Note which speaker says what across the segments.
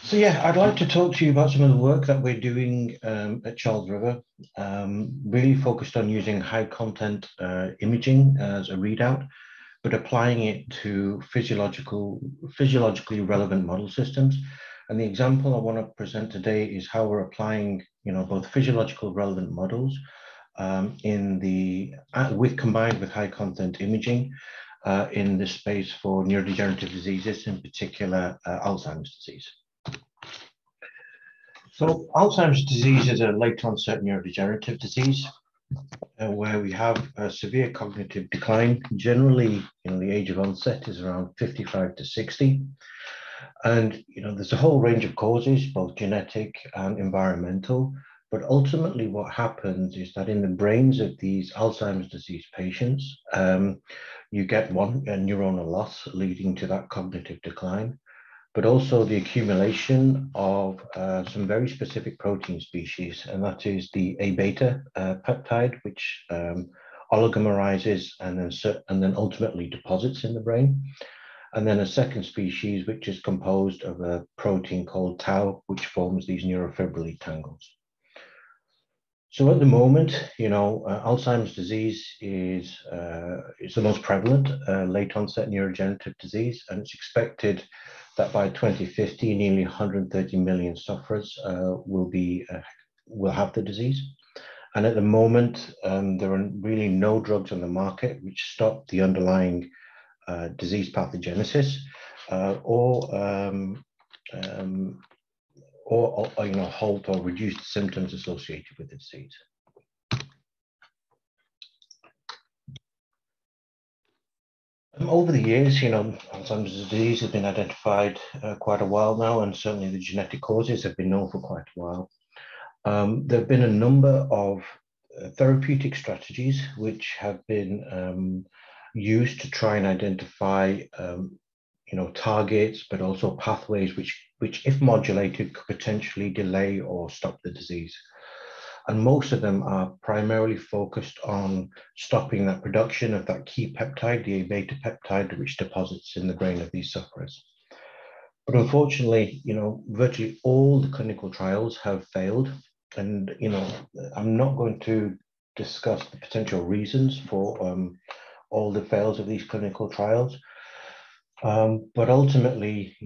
Speaker 1: So yeah, I'd like to talk to you about some of the work that we're doing at Charles River, really focused on using high content imaging as a readout, but applying it to physiologically relevant model systems. And the example I want to present today is how we're applying, both physiological relevant models combined with high content imaging in the space for neurodegenerative diseases, in particular Alzheimer's disease. So Alzheimer's disease is a late onset neurodegenerative disease where we have a severe cognitive decline. Generally, the age of onset is around 55 to 60. And, there's a whole range of causes, both genetic and environmental. But ultimately what happens is that in the brains of these Alzheimer's disease patients, you get a neuronal loss leading to that cognitive decline, but also the accumulation of some very specific protein species, and that is the A beta peptide, which oligomerizes and then ultimately deposits in the brain. And then a second species, which is composed of a protein called tau, which forms these neurofibrillary tangles. So at the moment, Alzheimer's disease is the most prevalent late onset neurodegenerative disease, and it's expected that by 2050, nearly 130 million sufferers will have the disease. And at the moment, there are really no drugs on the market which stop the underlying disease pathogenesis or halt or reduce the symptoms associated with the disease. Over the years, Alzheimer's disease has been identified quite a while now, and certainly the genetic causes have been known for quite a while. There have been a number of therapeutic strategies which have been used to try and identify targets, but also pathways which, if modulated, could potentially delay or stop the disease. And most of them are primarily focused on stopping that production of that key peptide, the A beta peptide, which deposits in the brain of these sufferers. But unfortunately, virtually all the clinical trials have failed. And, I'm not going to discuss the potential reasons for all the fails of these clinical trials. But ultimately,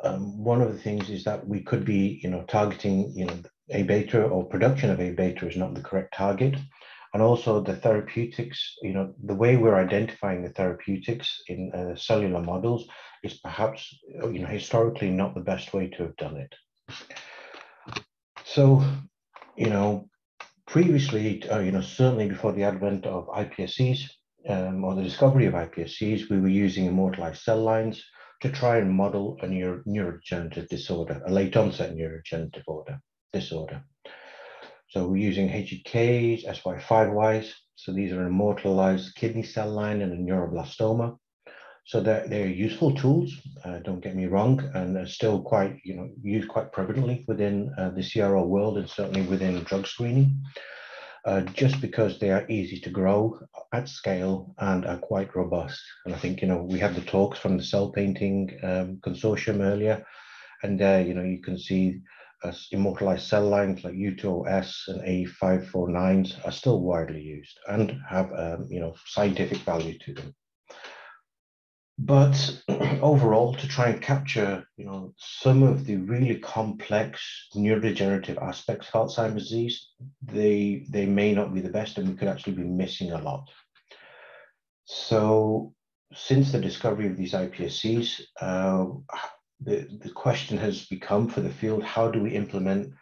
Speaker 1: one of the things is that we could be, targeting, A beta or production of A beta is not the correct target. And also the therapeutics, the way we're identifying the therapeutics in cellular models is perhaps, historically not the best way to have done it. So, previously, certainly before the advent of IPSCs, or the discovery of IPSCs, we were using immortalized cell lines to try and model a neurodegenerative disorder, a late onset neurodegenerative disorder. So we're using HEKs, SY5Ys. So these are an immortalized kidney cell line and a neuroblastoma. So they're useful tools, don't get me wrong, and are still quite, used quite prevalently within the CRO world and certainly within drug screening. Just because they are easy to grow at scale and are quite robust. And I think, we had the talks from the cell painting consortium earlier, and you can see immortalized cell lines like U2OS and A549s are still widely used and have, scientific value to them. But overall, to try and capture, some of the really complex neurodegenerative aspects of Alzheimer's disease, they may not be the best, and we could actually be missing a lot. So, since the discovery of these IPSCs, the question has become for the field: how do we implement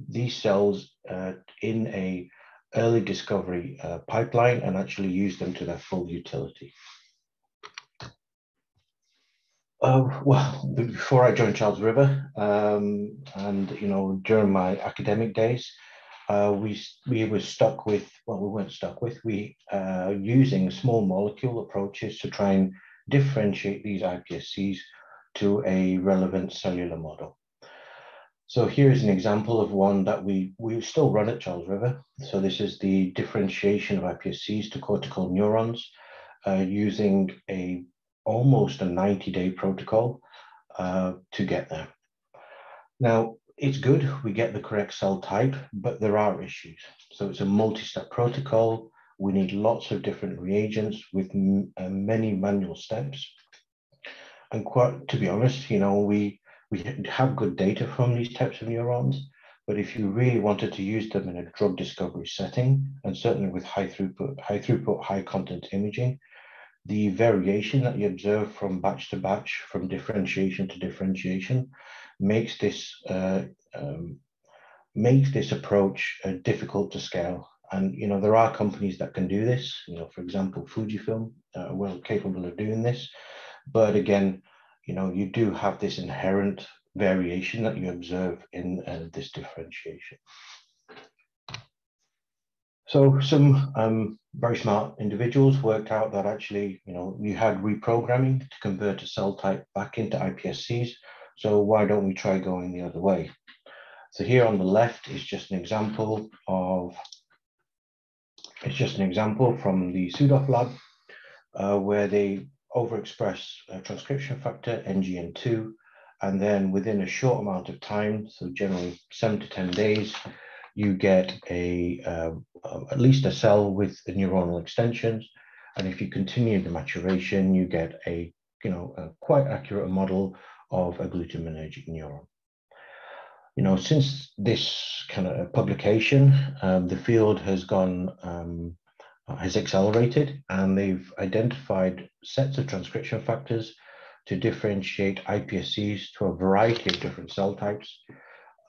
Speaker 1: these cells in a early discovery pipeline and actually use them to their full utility? Well, before I joined Charles River, and during my academic days, we were stuck with, well, we weren't stuck with, using small molecule approaches to try and differentiate these IPSCs to a relevant cellular model. So here's an example of one that we still run at Charles River. So this is the differentiation of IPSCs to cortical neurons using almost a 90-day protocol to get there. Now, it's good, we get the correct cell type, but there are issues. So it's a multi-step protocol. We need lots of different reagents with many manual steps. And quite, to be honest, we have good data from these types of neurons, but if you really wanted to use them in a drug discovery setting, and certainly with high throughput, high content imaging, the variation that you observe from batch to batch, from differentiation to differentiation, makes this approach difficult to scale. And there are companies that can do this. For example, Fujifilm are well capable of doing this. But again, you do have this inherent variation that you observe in this differentiation. So some very smart individuals worked out that actually, you had reprogramming to convert a cell type back into iPSCs. So why don't we try going the other way? So here on the left is just an example from the Sudoff lab, where they overexpress transcription factor NGN2, and then within a short amount of time, so generally 7 to 10 days, you get at least a cell with the neuronal extensions. And if you continue the maturation, you get a quite accurate model of a glutaminergic neuron. Since this kind of publication, the field has accelerated, and they've identified sets of transcription factors to differentiate iPSCs to a variety of different cell types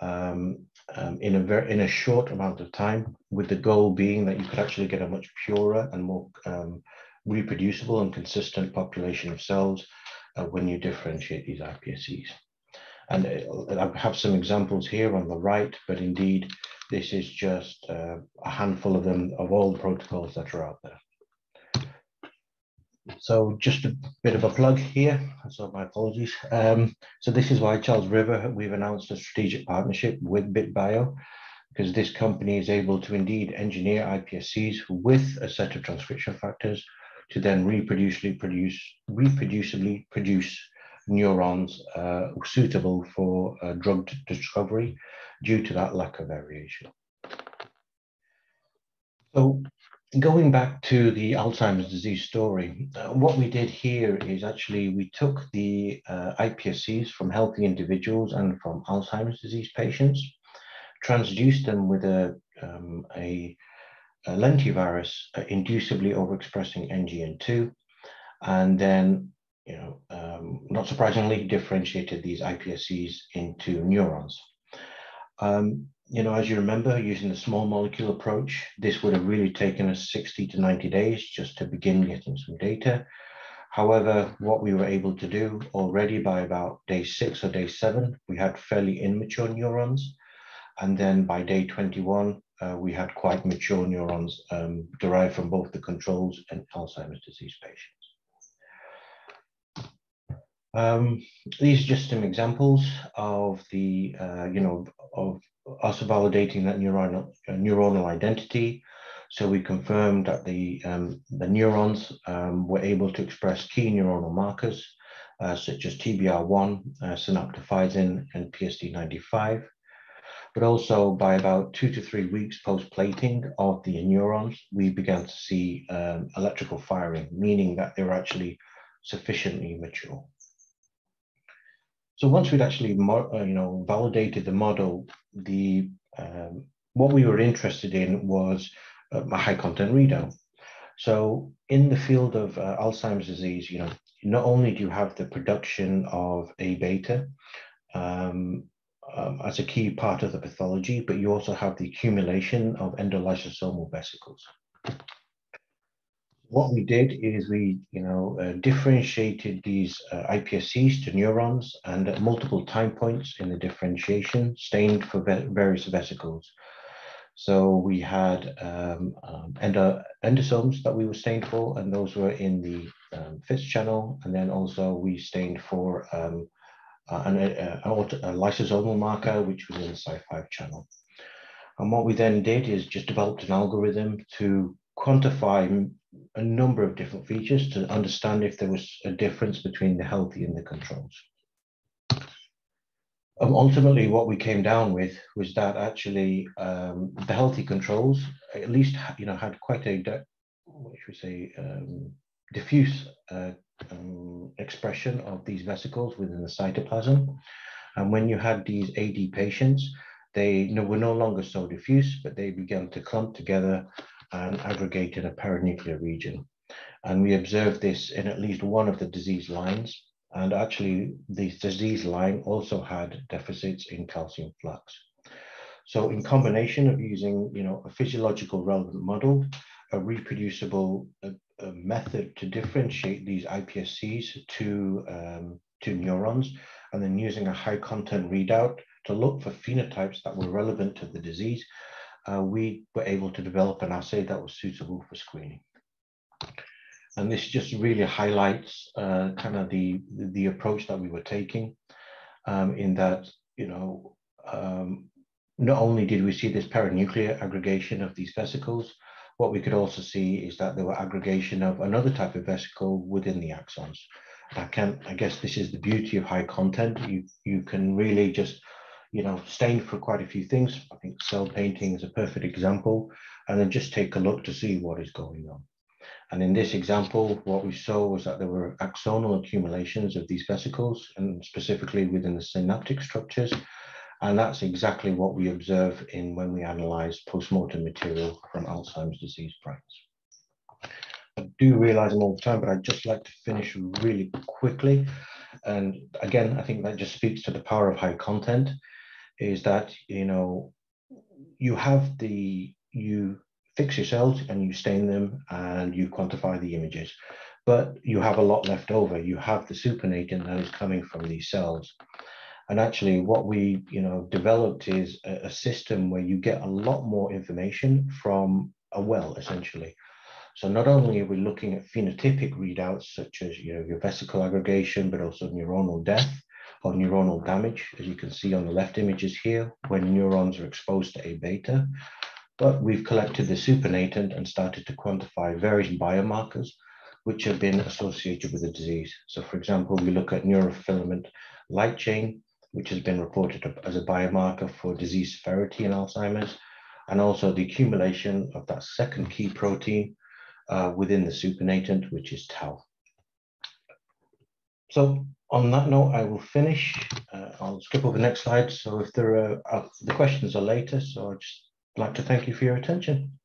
Speaker 1: in a short amount of time, with the goal being that you could actually get a much purer and more reproducible and consistent population of cells when you differentiate these iPSCs. And I have some examples here on the right, but indeed, this is just a handful of them, of all the protocols that are out there. So just a bit of a plug here, so my apologies. So this is why Charles River, we've announced a strategic partnership with BitBio, because this company is able to indeed engineer iPSCs with a set of transcription factors to then reproducibly produce neurons suitable for drug discovery due to that lack of variation. So going back to the Alzheimer's disease story, what we did here is actually we took the iPSCs from healthy individuals and from Alzheimer's disease patients, transduced them with a lentivirus inducibly overexpressing NGN2, and then not surprisingly, differentiated these iPSCs into neurons. As you remember, using the small molecule approach, this would have really taken us 60 to 90 days just to begin getting some data. However, what we were able to do already by about day 6 or day 7, we had fairly immature neurons. And then by day 21, we had quite mature neurons derived from both the controls and Alzheimer's disease patients. These are just some examples of the, of us validating that neuronal identity. So we confirmed that the neurons were able to express key neuronal markers, such as TBR1, synaptophysin, and PSD95. But also by about 2 to 3 weeks post-plating of the neurons, we began to see electrical firing, meaning that they were actually sufficiently mature. So once we'd actually validated the model, what we were interested in was a high content readout. So in the field of Alzheimer's disease, not only do you have the production of A beta as a key part of the pathology, but you also have the accumulation of endolysosomal vesicles. What we did is we, differentiated these iPSCs to neurons, and at multiple time points in the differentiation, stained for various vesicles. So we had endosomes that we were stained for, and those were in the FIS channel, and then also we stained for a lysosomal marker, which was in the Cy5 channel. And what we then did is just developed an algorithm to quantify a number of different features to understand if there was a difference between the healthy and the controls. Ultimately, what we came down with was that actually the healthy controls at least had quite a what should we say diffuse expression of these vesicles within the cytoplasm. And when you had these AD patients, they were no longer so diffuse, but they began to clump together and aggregate in a paranuclear region. And we observed this in at least one of the disease lines. And actually, the disease line also had deficits in calcium flux. So in combination of using a physiological relevant model, a reproducible method to differentiate these IPSCs to neurons, and then using a high content readout to look for phenotypes that were relevant to the disease, we were able to develop an assay that was suitable for screening. And this just really highlights kind of the approach that we were taking, in that, not only did we see this paranuclear aggregation of these vesicles, what we could also see is that there were aggregation of another type of vesicle within the axons. I guess this is the beauty of high content. You can really just, stain for quite a few things. I think cell painting is a perfect example, and then just take a look to see what is going on. And in this example, what we saw was that there were axonal accumulations of these vesicles, and specifically within the synaptic structures. And that's exactly what we observe when we analyze post-mortem material from Alzheimer's disease brains. I do realize I'm over time, but I'd just like to finish really quickly. And again, I think that just speaks to the power of high content, is that, you fix your cells and you stain them and you quantify the images, but you have a lot left over. You have the supernatant that is coming from these cells. And actually what we developed is a system where you get a lot more information from a well, essentially. So not only are we looking at phenotypic readouts, such as your vesicle aggregation, but also neuronal death or neuronal damage, as you can see on the left images here, when neurons are exposed to A beta. But we've collected the supernatant and started to quantify various biomarkers which have been associated with the disease. So for example, we look at neurofilament light chain, which has been reported as a biomarker for disease severity in Alzheimer's, and also the accumulation of that second key protein within the supernatant, which is tau. So on that note, I will finish. I'll skip over the next slide. So if there are, the questions are later, so I'd just like to thank you for your attention.